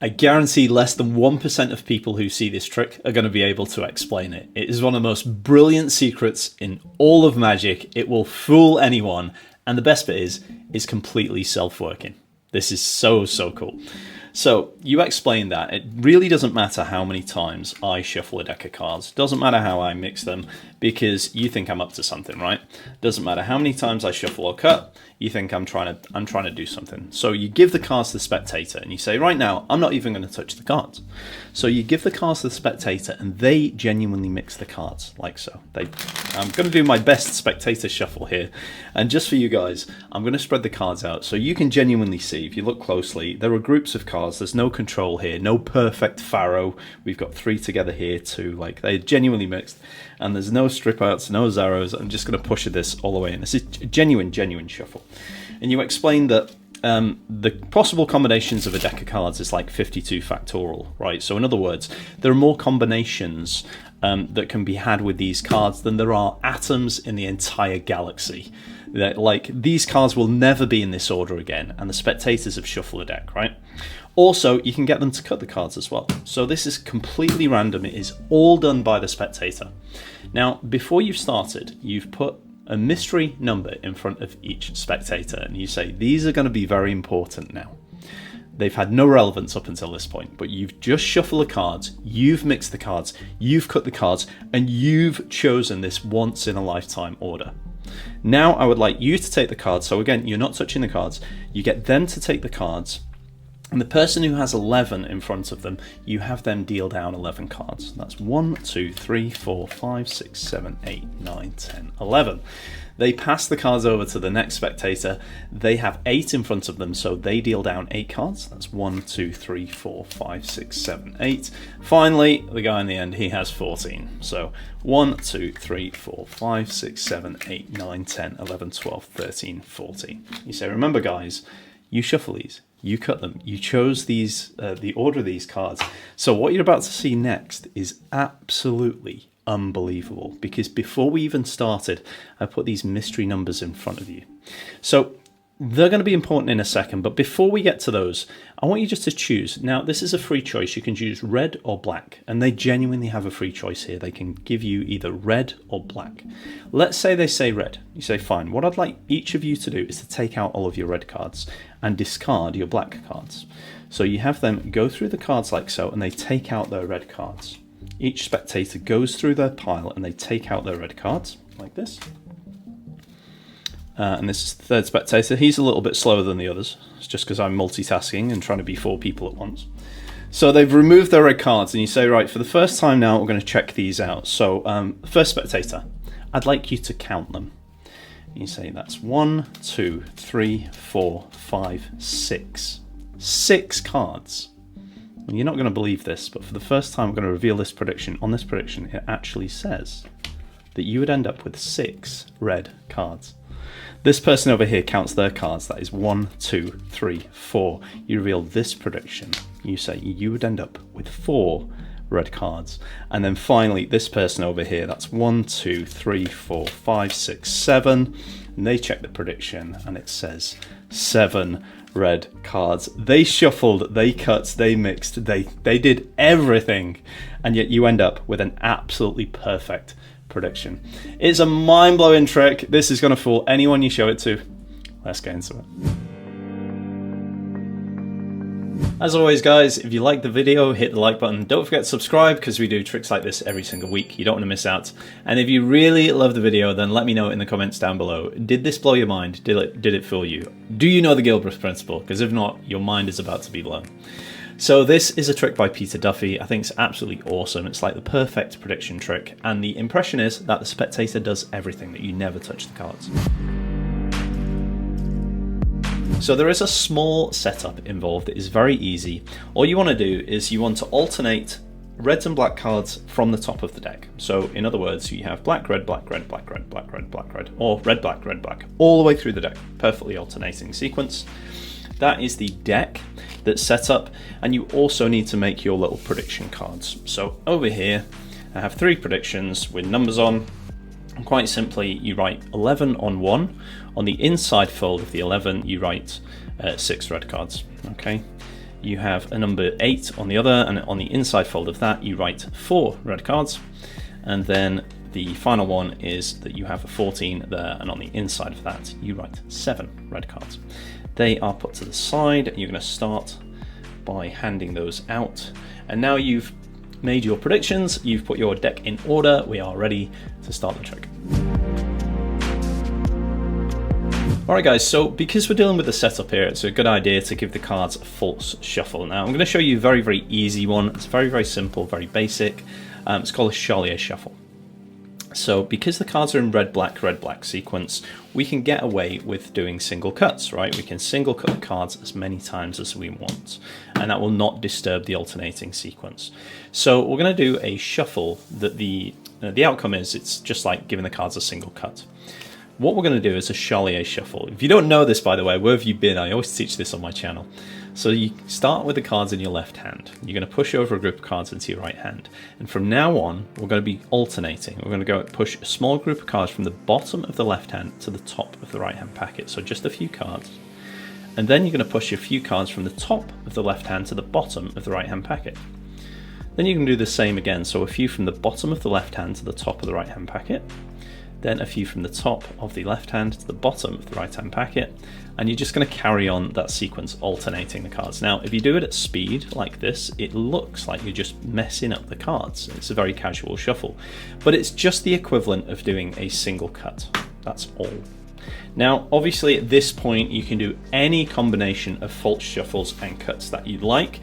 I guarantee less than 1% of people who see this trick are going to be able to explain it. It is one of the most brilliant secrets in all of Magic. It will fool anyone. And the best bit is, it's completely self-working. This is so, so cool. So you explained that. It really doesn't matter how many times I shuffle a deck of cards. Doesn't matter how I mix them, because you think I'm up to something, right? Doesn't matter how many times I shuffle or cut. You think I'm trying to do something. So you give the cards to the spectator and you say, right now, I'm not even going to touch the cards. So you give the cards to the spectator and they genuinely mix the cards like so. I'm going to do my best spectator shuffle here. And just for you guys, I'm going to spread the cards out so you can genuinely see. If you look closely, there are groups of cards. There's no control here, no perfect faro. We've got 3 together here too. Like, they're genuinely mixed. And there's no strip outs, no zeros. I'm just going to push this all the way in. This is a genuine shuffle. And you explained that the possible combinations of a deck of cards is like 52 factorial, right? So in other words, there are more combinations that can be had with these cards than there are atoms in the entire galaxy. That, like, these cards will never be in this order again, and the spectators have shuffled a deck, right? Also, you can get them to cut the cards as well. So this is completely random. It is all done by the spectator. Now, before you've started, you've put a mystery number in front of each spectator, and you say, these are going to be very important now. They've had no relevance up until this point, but you've just shuffled the cards, you've mixed the cards, you've cut the cards, and you've chosen this once-in-a-lifetime order. Now I would like you to take the cards. So again, you're not touching the cards. You get them to take the cards, and the person who has 11 in front of them, you have them deal down 11 cards. That's 1, 2, 3, 4, 5, 6, 7, 8, 9, 10, 11. They pass the cards over to the next spectator. They have 8 in front of them, so they deal down 8 cards. That's 1, 2, 3, 4, 5, 6, 7, 8. Finally, the guy in the end, he has 14. So 1, 2, 3, 4, 5, 6, 7, 8, 9, 10, 11, 12, 13, 14. You say, remember guys, you shuffle these. You cut them. You chose these, the order of these cards. So what you're about to see next is absolutely unbelievable, because before we even started, I put these mystery numbers in front of you. So they're going to be important in a second, but before we get to those, I want you just to choose. Now, this is a free choice. You can choose red or black, and they genuinely have a free choice here. They can give you either red or black. Let's say they say red. You say, fine. What I'd like each of you to do is to take out all of your red cards and discard your black cards. So you have them go through the cards like so, and they take out their red cards. Each spectator goes through their pile and they take out their red cards like this. And this is the third spectator. He's a little bit slower than the others. It's just because I'm multitasking and trying to be 4 people at once. So they've removed their red cards, and you say, right, for the first time now, we're going to check these out. So first spectator, I'd like you to count them. You say that's 1, 2, 3, 4, 5, 6. 6 cards. And you're not going to believe this, but for the first time, I'm going to reveal this prediction. On this prediction, it actually says that you would end up with 6 red cards. This person over here counts their cards. That is 1, 2, 3, 4. You reveal this prediction. You say you would end up with 4 red cards. And then finally, this person over here, that's 1, 2, 3, 4, 5, 6, 7. And they check the prediction and it says 7 red cards. They shuffled, they cut, they mixed, they did everything. And yet you end up with an absolutely perfect prediction. It's a mind-blowing trick. This is going to fool anyone you show it to. Let's get into it. As always guys, if you liked the video, hit the like button. Don't forget to subscribe, because we do tricks like this every single week. You don't want to miss out. And if you really love the video, then let me know in the comments down below. Did this blow your mind? Did it fool you? Do you know the Gilbreth principle? Because if not, your mind is about to be blown. So this is a trick by Peter Duffy. I think it's absolutely awesome. It's like the perfect prediction trick. And the impression is that the spectator does everything, that you never touch the cards. So there is a small setup involved. It is very easy. All you want to do is you want to alternate reds and black cards from the top of the deck. So in other words, you have black, red, black, red, black, red, black, red, black, red, or red, black, all the way through the deck. Perfectly alternating sequence. That is the deck that's set up, and you also need to make your little prediction cards. So over here, I have 3 predictions with numbers on. And quite simply, you write 11 on 1. On the inside fold of the 11, you write 6 red cards. Okay. you have a number 8 on the other, and on the inside fold of that you write 4 red cards, and then the final one is that you have a 14 there, and on the inside of that you write 7 red cards. They are put to the side. You're going to start by handing those out, and now you've made your predictions, you've put your deck in order, we are ready to start the trick. Alright guys, so because we're dealing with the setup here, it's a good idea to give the cards a false shuffle. Now I'm going to show you a very, very easy one. It's very simple, very basic. It's called a Charlier shuffle. So because the cards are in red, black sequence, we can get away with doing single cuts, right? We can single cut the cards as many times as we want, and that will not disturb the alternating sequence. So we're going to do a shuffle that the outcome is, it's just like giving the cards a single cut. What we're going to do is a Charlier shuffle. If you don't know this, by the way, where have you been? I always teach this on my channel. So you start with the cards in your left hand. You're going to push over a group of cards into your right hand. And from now on, we're going to be alternating. We're going to go push a small group of cards from the bottom of the left hand to the top of the right hand packet. So just a few cards. And then you're going to push a few cards from the top of the left hand to the bottom of the right hand packet. Then you can do the same again. So a few from the bottom of the left hand to the top of the right hand packet. Then a few from the top of the left hand to the bottom of the right hand packet, and you're just going to carry on that sequence, alternating the cards. Now if you do it at speed like this, it looks like you're just messing up the cards. It's a very casual shuffle, but it's just the equivalent of doing a single cut. That's all. Now obviously at this point you can do any combination of false shuffles and cuts that you like.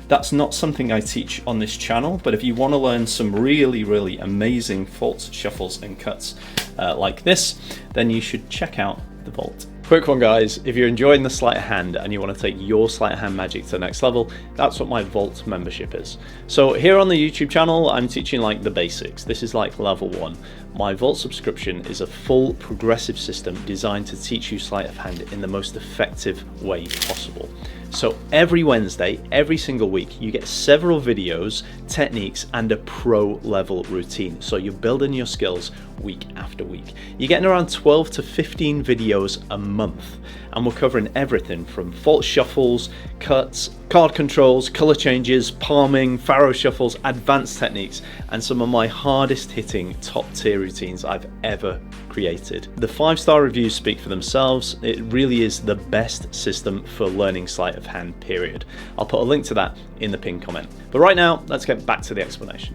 That's not something I teach on this channel, but if you want to learn some really amazing false shuffles and cuts like this, then you should check out the vault. Quick one guys, if you're enjoying the sleight of hand and you want to take your sleight of hand magic to the next level, that's what my vault membership is. So here on the YouTube channel I'm teaching like the basics. This is like level 1. My vault subscription is a full progressive system designed to teach you sleight of hand in the most effective way possible. So every Wednesday, every single week, you get several videos, techniques, and a pro level routine. So you're building your skills week after week. You're getting around 12 to 15 videos a month, and we're covering everything from false shuffles, cuts, card controls, color changes, palming, faro shuffles, advanced techniques, and some of my hardest hitting top tier routines I've ever created. The 5-star reviews speak for themselves. It really is the best system for learning sleight of hand, period. I'll put a link to that in the pinned comment. But right now, let's get back to the explanation.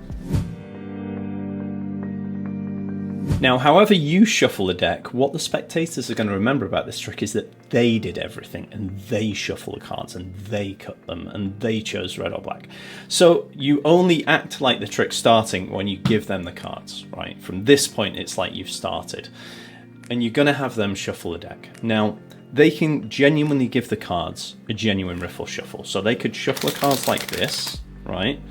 Now, however you shuffle a deck, what the spectators are going to remember about this trick is that they did everything, and they shuffle the cards, and they cut them, and they chose red or black. So you only act like the trick starting when you give them the cards, right? From this point, it's like you've started. And you're going to have them shuffle the deck. Now, they can genuinely give the cards a genuine riffle shuffle. So they could shuffle the cards like this, right?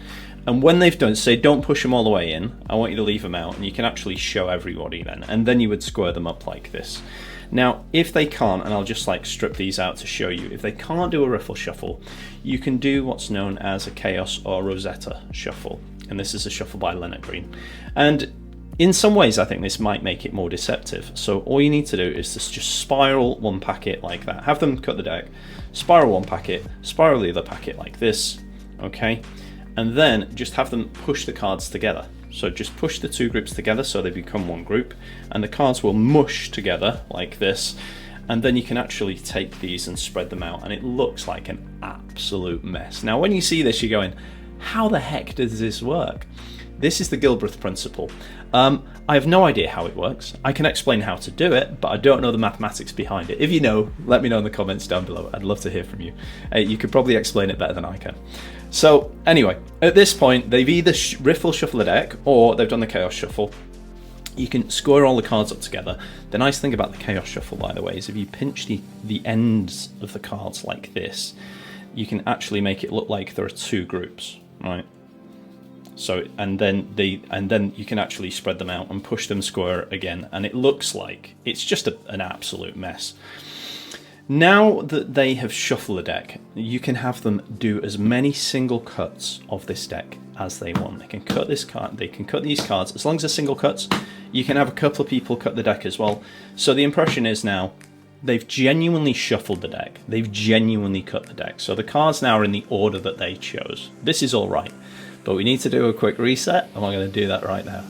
And when they've done, say don't push them all the way in, I want you to leave them out, and you can actually show everybody then, and then you would square them up like this. Now if they can't, and I'll just like strip these out to show you, if they can't do a riffle shuffle, you can do what's known as a chaos or Rosetta shuffle, and this is a shuffle by Leonard Green. And in some ways I think this might make it more deceptive. So all you need to do is just spiral one packet like that, have them cut the deck, spiral one packet, spiral the other packet like this, okay? And then just have them push the cards together. So just push the two groups together so they become one group, and the cards will mush together like this, and then you can actually take these and spread them out, and it looks like an absolute mess. Now when you see this you're going, how the heck does this work? This is the Gilbreth principle. I have no idea how it works. I can explain how to do it, but I don't know the mathematics behind it. If you know, let me know in the comments down below. I'd love to hear from you. You could probably explain it better than I can. So anyway, at this point, they've either riffle shuffle the deck or they've done the chaos shuffle. You can score all the cards up together. The nice thing about the chaos shuffle, by the way, is if you pinch the ends of the cards like this, you can actually make it look like there are two groups, right? So and then you can actually spread them out and push them square again, and it looks like it's just an absolute mess. Now that they have shuffled the deck, you can have them do as many single cuts of this deck as they want. They can cut this card, they can cut these cards, as long as they're single cuts. You can have a couple of people cut the deck as well. So the impression is now they've genuinely shuffled the deck. They've genuinely cut the deck. So the cards now are in the order that they chose. This is all right, but we need to do a quick reset, and we're going to do that right now.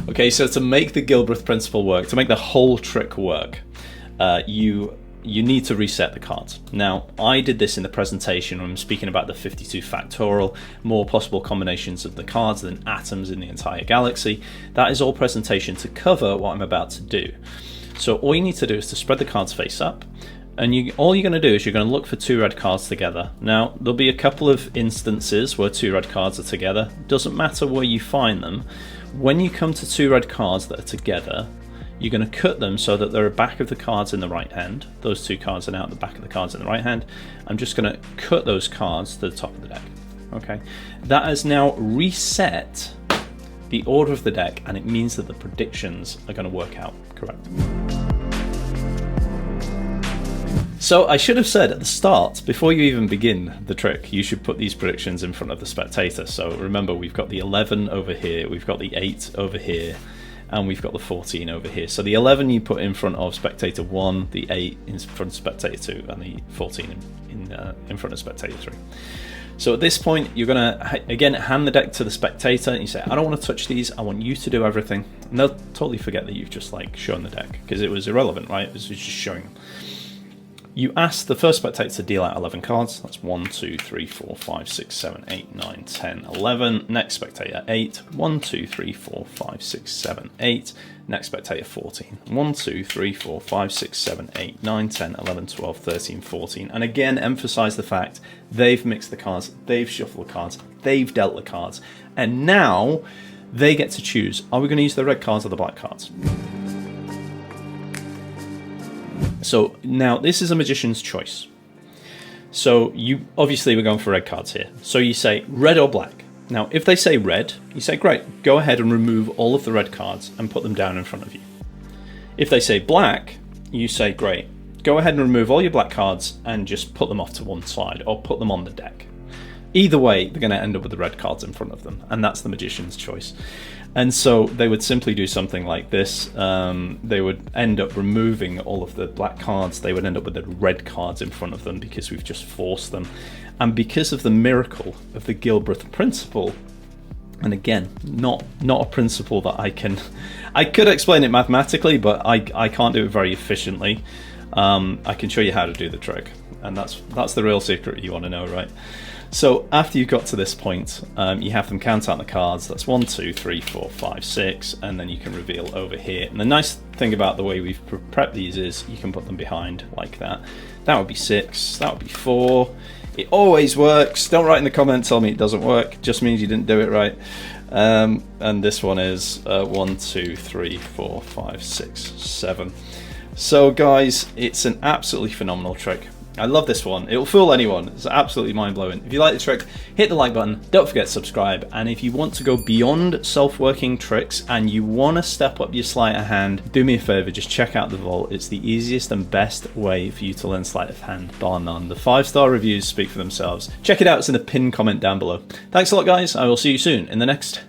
Okay, so to make the Gilbreth principle work, to make the whole trick work, you need to reset the cards. Now, I did this in the presentation when I'm speaking about the 52 factorial, more possible combinations of the cards than atoms in the entire galaxy. That is all presentation to cover what I'm about to do. So all you need to do is to spread the cards face up, and all you're going to do is you're going to look for 2 red cards together. Now, there'll be a couple of instances where 2 red cards are together. Doesn't matter where you find them. When you come to 2 red cards that are together, you're going to cut them so that they're back of the cards in the right hand. Those 2 cards are now at the back of the cards in the right hand. I'm just going to cut those cards to the top of the deck. Okay, that has now reset the order of the deck, and it means that the predictions are going to work out correct. So I should have said at the start, before you even begin the trick, you should put these predictions in front of the spectator. So remember, we've got the 11 over here, we've got the 8 over here, and we've got the 14 over here. So the 11 you put in front of spectator 1, the 8 in front of spectator 2, and the 14 in front of spectator 3. So at this point, you're going to, again, hand the deck to the spectator, and you say, I don't want to touch these, I want you to do everything. And they'll totally forget that you've just shown the deck, because it was irrelevant, right? It was just showing them. You ask the first spectator to deal out 11 cards. That's 1, 2, 3, 4, 5, 6, 7, 8, 9, 10, 11. Next spectator 8. 1, 2, 3, 4, 5, 6, 7, 8. Next spectator 14. 1, 2, 3, 4, 5, 6, 7, 8, 9, 10, 11, 12, 13, 14. And again, emphasize the fact they've mixed the cards, they've shuffled the cards, they've dealt the cards. And now they get to choose, are we going to use the red cards or the black cards? So now this is a magician's choice. So obviously we're going for red cards here. So you say red or black. Now if they say red, you say great, go ahead and remove all of the red cards and put them down in front of you. If they say black, you say great, go ahead and remove all your black cards and just put them off to one side or put them on the deck. Either way, they're going to end up with the red cards in front of them, and that's the magician's choice. And so they would simply do something like this. They would end up removing all of the black cards. They would end up with the red cards in front of them because we've just forced them. And because of the miracle of the Gilbreth principle, and again, not a principle that I could explain it mathematically, but I can't do it very efficiently. I can show you how to do the trick, and that's the real secret you want to know, right? So after you've got to this point, you have them count out the cards. That's 1, 2, 3, 4, 5, 6, and then you can reveal over here. And the nice thing about the way we've prepped these is you can put them behind like that. That would be 6, that would be 4. It always works. Don't write in the comments, tell me it doesn't work. It just means you didn't do it right. And this one is 1, 2, 3, 4, 5, 6, 7. So guys, it's an absolutely phenomenal trick. I love this one. It'll fool anyone. It's absolutely mind-blowing. If you like the trick, hit the like button. Don't forget to subscribe. And if you want to go beyond self-working tricks and you want to step up your sleight of hand, do me a favor, just check out the vault. It's the easiest and best way for you to learn sleight of hand, bar none. The 5-star reviews speak for themselves. Check it out. It's in the pinned comment down below. Thanks a lot, guys. I will see you soon in the next